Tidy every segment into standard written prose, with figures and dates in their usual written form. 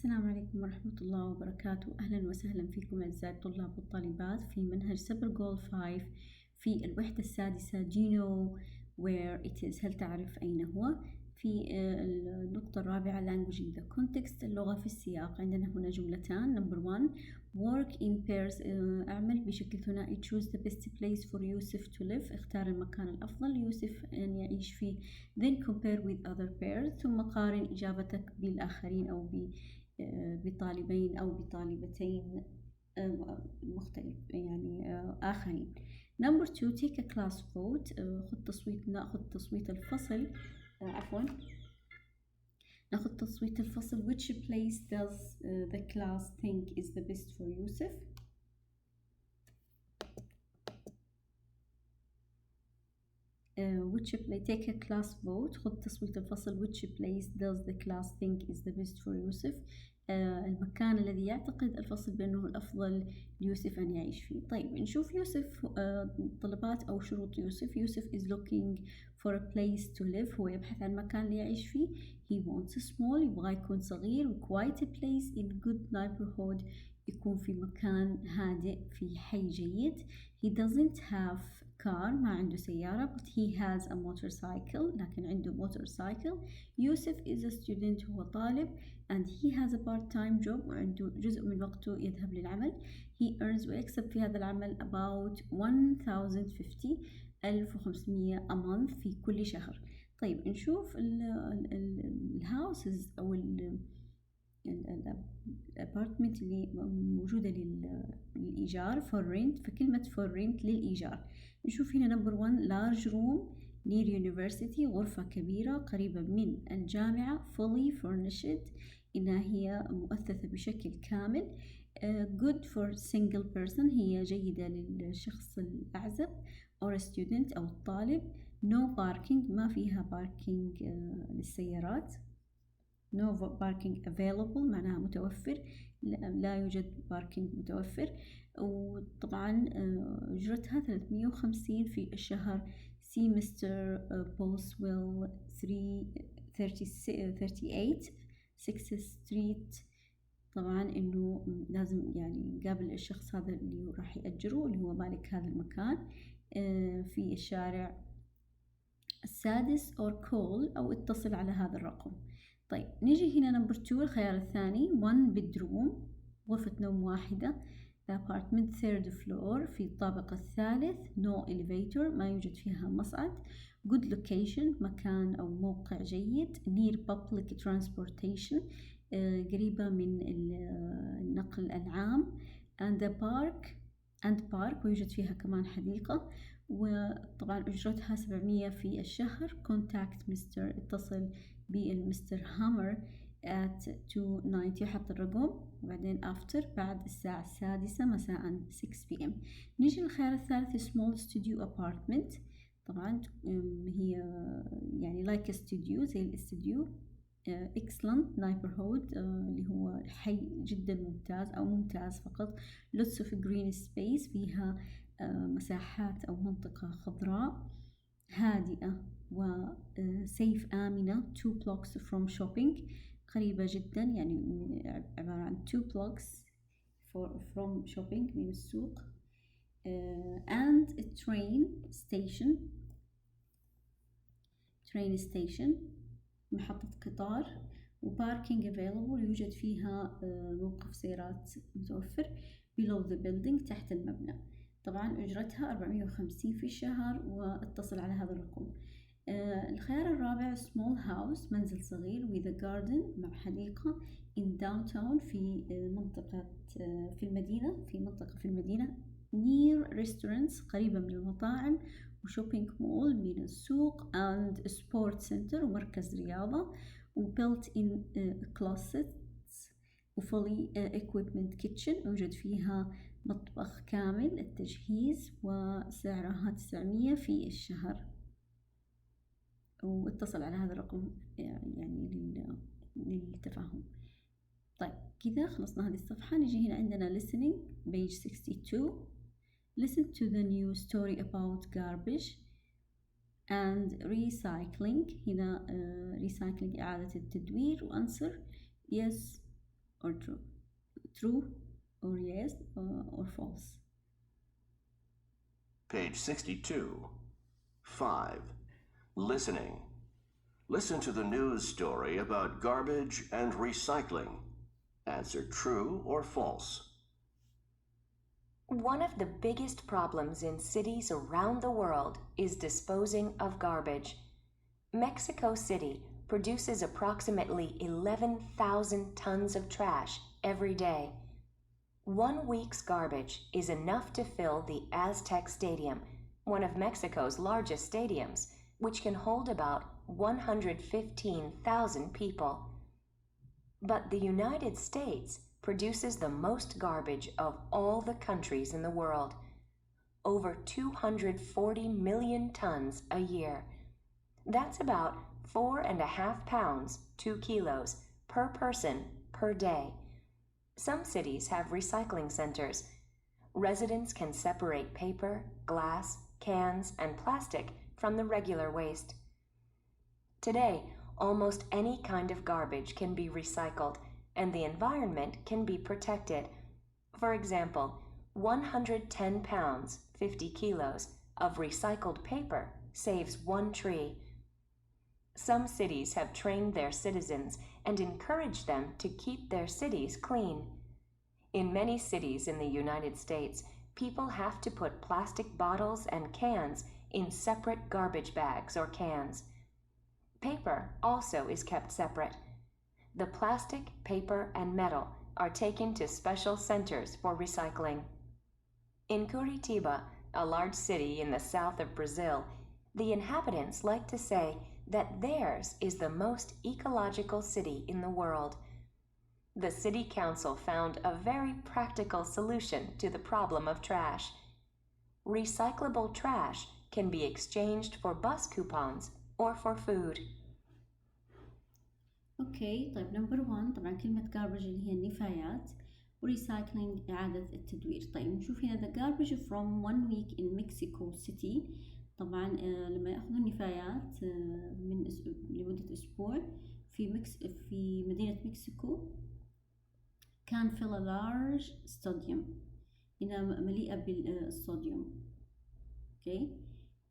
السلام عليكم ورحمة الله وبركاته. أهلا وسهلا فيكم أعزائي الطلاب والطالبات في منهج سبر جول 5 في الوحدة السادسة. Do you know where it is؟ هل تعرف أين هو؟ في النقطة الرابعة language in the context، اللغة في السياق. عندنا هنا جملتان. number 1 work in pairs، أعمل بشكل ثنائي. choose the best place for يوسف to live، اختار المكان الأفضل ليوسف أن يعيش فيه. then compare with other pairs، ثم قارن إجابتك بالآخرين أو بطالبين أو بطالبتين مختلف يعني آخرين. number 2 take a class vote، نأخذ تصويت الفصل. ناخذ تصويت الفصل. which place does the class think is the best for يوسف؟ which place take a class vote، خذ تصويت الفصل. which place does the class think is the best for يوسف؟ المكان الذي يعتقد الفصل بأنه الأفضل ليوسف أن يعيش فيه. طيب نشوف يوسف، طلبات أو شروط يوسف. يوسف is looking for a place to live، هو يبحث عن مكان ليعيش فيه. he wants small، يبغى يكون صغير. quiet place in good neighborhood، يكون في مكان هادئ في حي جيد. he doesn't have car، ما عنده سيارة. but he has a motorcycle، لكن عنده motorcycle. يوسف is a student، هو طالب. and he has a part-time job، وعنده جزء من وقته يذهب للعمل. he earns، ويكسب في هذا العمل about 1500 a month، في كل شهر. طيب نشوف الهاوسز أو الابارتمنت اللي موجودة للإيجار for rent، فكلمة for rent للإيجار. نشوف هنا number 1 large room near university، غرفة كبيرة قريبة من الجامعة. fully furnished، إنها هي مؤثثة بشكل كامل. good for single person، هي جيدة للشخص الأعزب or a student أو الطالب. no parking، ما فيها parking للسيارات. no parking available، معناها متوفر، لا يوجد parking متوفر. وطبعا أجرتها 350 في الشهر. see Mr. Boswell 38 6th Street، طبعا إنه لازم يعني يقابل الشخص هذا اللي راح يأجره، اللي هو مالك هذا المكان، في الشارع السادس or call، أو اتصل على هذا الرقم. طيب نيجي هنا number 2 الخيار الثاني. 1 bedroom، غرفة نوم واحدة. apartment 3rd floor، في الطابق الثالث. no elevator، ما يوجد فيها مصعد. good location، مكان أو موقع جيد. near public transportation، قريبة من النقل العام. and park، ويوجد فيها كمان حديقة. وطبعا أجرتها 700 في الشهر. contact Mr، اتصل بالمستر هامر at 290، وحط الرقم. وبعدين after، بعد الساعة 6 مساء 6 PM. نيجي للخيار الثالث small studio apartment، طبعا هي يعني like a studio، زي الاستوديو. excellent neighborhood، اللي هو حي جدا ممتاز أو ممتاز فقط. lots of green space، فيها مساحات أو منطقة خضراء هادئة. و safe آمنة. 2 blocks from shopping، قريبة جدا، يعني عبارة عن 2 blocks from shopping، من السوق. and a train station، محطة قطار. و parking available، يوجد فيها موقف سيارات متوفر. below the building، تحت المبنى. طبعا أجرتها 450 في الشهر، واتصل على هذا الرقم. الخيار الرابع small house، منزل صغير with a garden، مع حديقة. in downtown، في منطقة في المدينة. near restaurants، قريبة من المطاعم. وشوبينج مول، من السوق. and sport center، ومركز رياضة. و built in closets، و fully equipment kitchen، يوجد فيها مطبخ كامل التجهيز. وسعرها 900 في الشهر، واتصل على هذا الرقم يعني للتفاهم. طيب كذا خلصنا هذه الصفحة. نجي هنا عندنا listening page 62. listen to the new story about garbage and recycling. هنا recycling إعادة التدوير. وanswer yes or true. True or yes or false. Page 62. 5. Listening. Listen to the news story about garbage and recycling. Answer true or false. One of the biggest problems in cities around the world is disposing of garbage. Mexico City produces approximately 11,000 tons of trash every day. 1 week's garbage is enough to fill the Aztec Stadium, one of Mexico's largest stadiums, which can hold about 115,000 people. But the United States produces the most garbage of all the countries in the world, over 240 million tons a year. That's about 4.5 pounds, 2 kilos, per person per day. Some cities have recycling centers. Residents can separate paper, glass, cans, and plastic from the regular waste. Today, almost any kind of garbage can be recycled, and the environment can be protected. For example, 110 pounds, 50 kilos, of recycled paper saves 1 tree. Some cities have trained their citizens and encouraged them to keep their cities clean. In many cities in the United States, people have to put plastic bottles and cans in separate garbage bags or cans. Paper also is kept separate. The plastic, paper, and metal are taken to special centers for recycling. In Curitiba, a large city in the south of Brazil, the inhabitants like to say that theirs is the most ecological city in the world. The city council found a very practical solution to the problem of trash. Recyclable trash can be exchanged for bus coupons or for food. اوكي طيب نمبر 1 طبعا كلمة garbage اللي هي النفايات وريسايكلينج إعادة التدوير. طيب نشوف هنا the garbage from 1 week in Mexico City. طبعا لما يأخذوا النفايات لمدة أسبوع في مدينة مكسيكو كان fill a large stadium إنها مليئة بالصوديوم. اوكي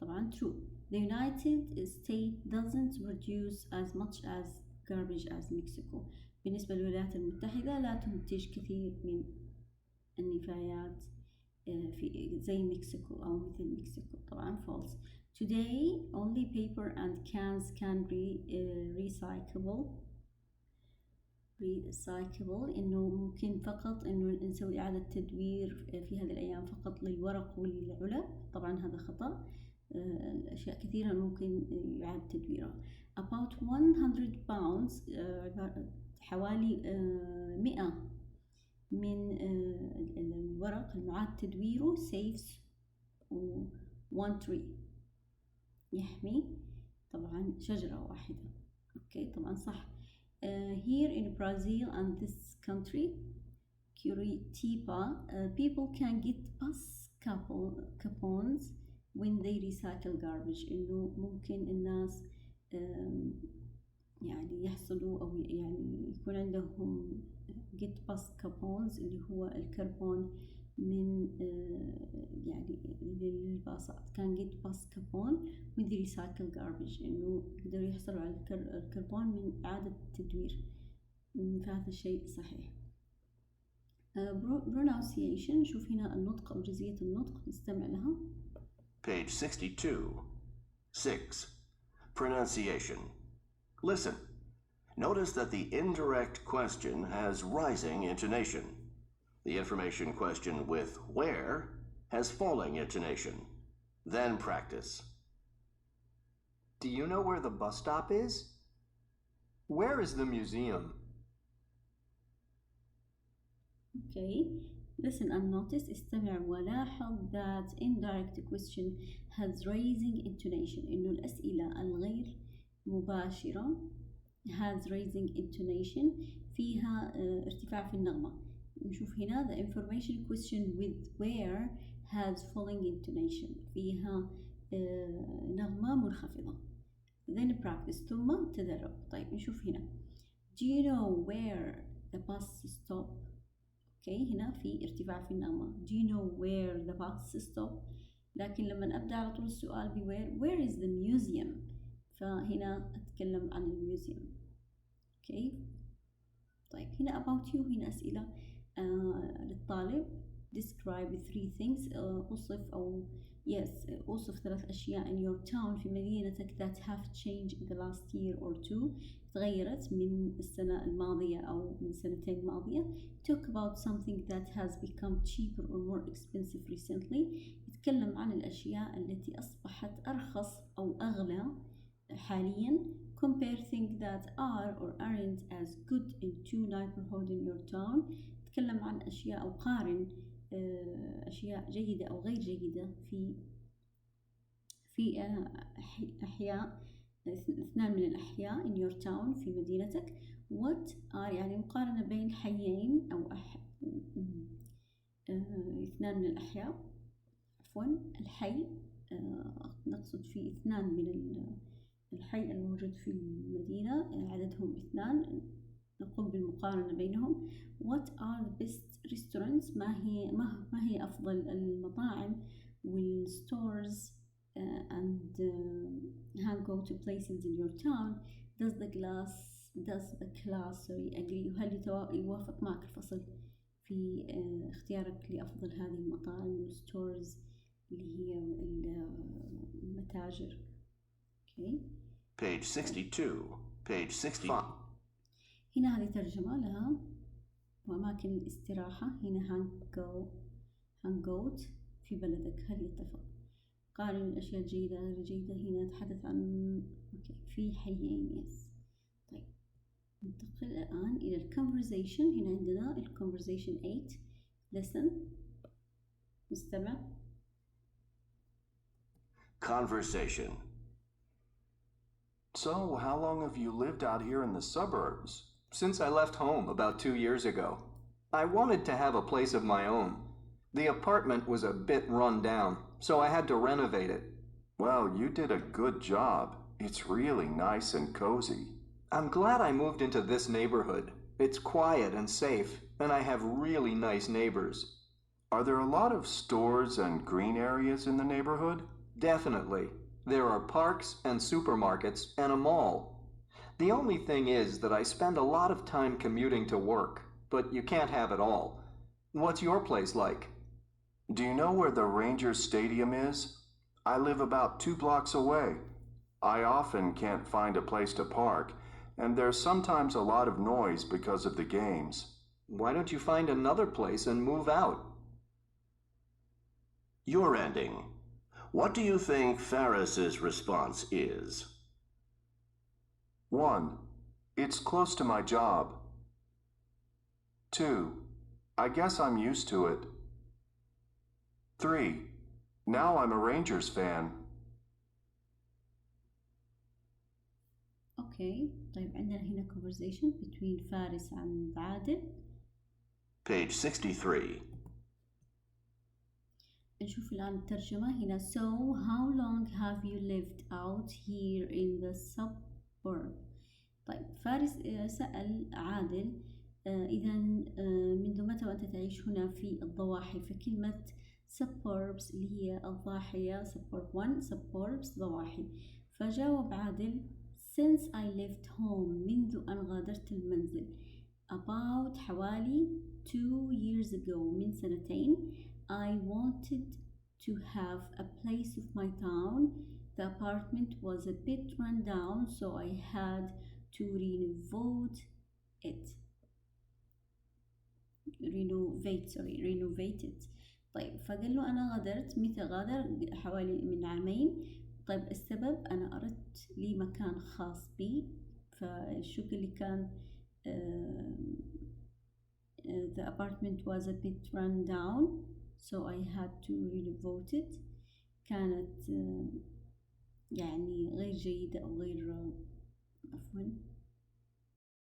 طبعا true. The United States doesn't produce as much as garbage as Mexico. بالنسبة للولايات المتحدة لا تنتج كثير من النفايات في زي مكسيكو أو مثل مكسيكو. طبعا false. Today only paper and cans can be recyclable. إنه ممكن فقط إنه نسوي إعادة تدوير في هذه الأيام فقط للورق وللعلب. طبعا هذا خطأ. أشياء كثيرة ممكن يعاد تدويرها. About 100 pounds حوالي 100 من الورق المعاد تدويره saves 1 tree يحمي طبعا شجرة واحدة. اوكي طبعا صح. Here in Brazil and this country Curitiba people can get bus coupons when they recycle garbage. إنه ممكن الناس يعني يحصلوا أو يعني يكون عندهم get bus coupons اللي هو الكربون من يعني للباصات. كان get bus coupon with the recycle garbage إنه يقدروا يحصلوا على الكربون من إعادة التدوير. فهذا الشيء صحيح. pronunciation نشوف هنا النطق أو جزئية النطق نستمع لها. Page 62. 6. Pronunciation. Listen. Notice that the indirect question has rising intonation. The information question with where has falling intonation. Then practice. Do you know where the bus stop is? Where is the museum? Okay. Listen and notice. استمع ولاحظ that indirect question has raising intonation. إنه الأسئلة الغير مباشرة has raising intonation فيها ارتفاع في النغمة. نشوف هنا the information question with where has falling intonation فيها نغمة منخفضة. then practice ثم تدرب. طيب نشوف هنا do you know where the bus stop. اوكي هنا في ارتفاع في النغمة. Do you know where the bus stop؟ لكن لما أبدأ على طول السؤال ب where is the museum؟ فهنا أتكلم عن الميوزيوم. اوكي طيب هنا about you، هنا أسئلة للطالب. describe 3 things. أوصف 3 أشياء in your town، في مدينتك that have changed in the last year or 2، تغيرت من السنة الماضية أو من سنتين الماضية. talk about something that has become cheaper or more expensive recently، يتكلم عن الأشياء التي أصبحت أرخص أو أغلى حاليا. compare things that are or aren't as good in 2 neighborhoods in your town، تتكلم عن أشياء أو قارن أشياء جيدة أو غير جيدة في أحياء 2 من الأحياء in your town في مدينتك. what are يعني مقارنة بين حيين أو 2 من الأحياء، عفوا الحي نقصد فيه 2 من الحي الموجود في المدينة عددهم 2، نقوم بالمقارنة بينهم. what are the best restaurants، ما هي أفضل المطاعم والstores and hangout places in your town. does the class agree، وهل يوافق معك الفصل في اختيارك لأفضل هذه المطاعم والستورز اللي هي المتاجر. okay. Page 62, page 65. هنا هذه ترجمة لها وأماكن الاستراحة. هنا hangout في بلدك هل يتفق. قارن الأشياء الجيدة غير الجيدة، هنا نتحدث عن في حيين. yes. طيب ننتقل الآن إلى الconversation. هنا عندنا الconversation 8 listen استمع. Conversation. So, how long have you lived out here in the suburbs? Since I left home about 2 years ago. I wanted to have a place of my own. The apartment was a bit run down, so I had to renovate it. Well, you did a good job. It's really nice and cozy. I'm glad I moved into this neighborhood. It's quiet and safe, and I have really nice neighbors. Are there a lot of stores and green areas in the neighborhood? Definitely. There are parks and supermarkets and a mall. The only thing is that I spend a lot of time commuting to work, but you can't have it all. What's your place like? Do you know where the Rangers Stadium is? I live about 2 blocks away. I often can't find a place to park, and there's sometimes a lot of noise because of the games. Why don't you find another place and move out? Your ending. What do you think Ferris's response is? 1. It's close to my job. 2. I guess I'm used to it. 3. Now I'm a Rangers fan. اوكي طيب عندنا هنا conversation between فارس عن عادل. Page 63. نشوف الآن الترجمة. هنا so how long have you lived out here in the suburb. طيب فارس سأل عادل إذا منذ متى وأنت تعيش هنا في الضواحي. فكلمة suburbs اللي هي الضاحية suburb 1 suburbs ضواحي. فجاوب عادل since I left home منذ أن غادرت المنزل. about حوالي 2 years ago من 2 I wanted to have a place of my town. The apartment was a bit run down, so I had to renovate it. renovate it. طيب فقال له أنا غادرت. متى غادر؟ حوالي من 2 عام. طيب السبب أنا أردت لي مكان خاص بي. فالشق اللي كان the apartment was a bit run down, so I had to renovate it. كانت يعني غير جيدة أو غير عفوا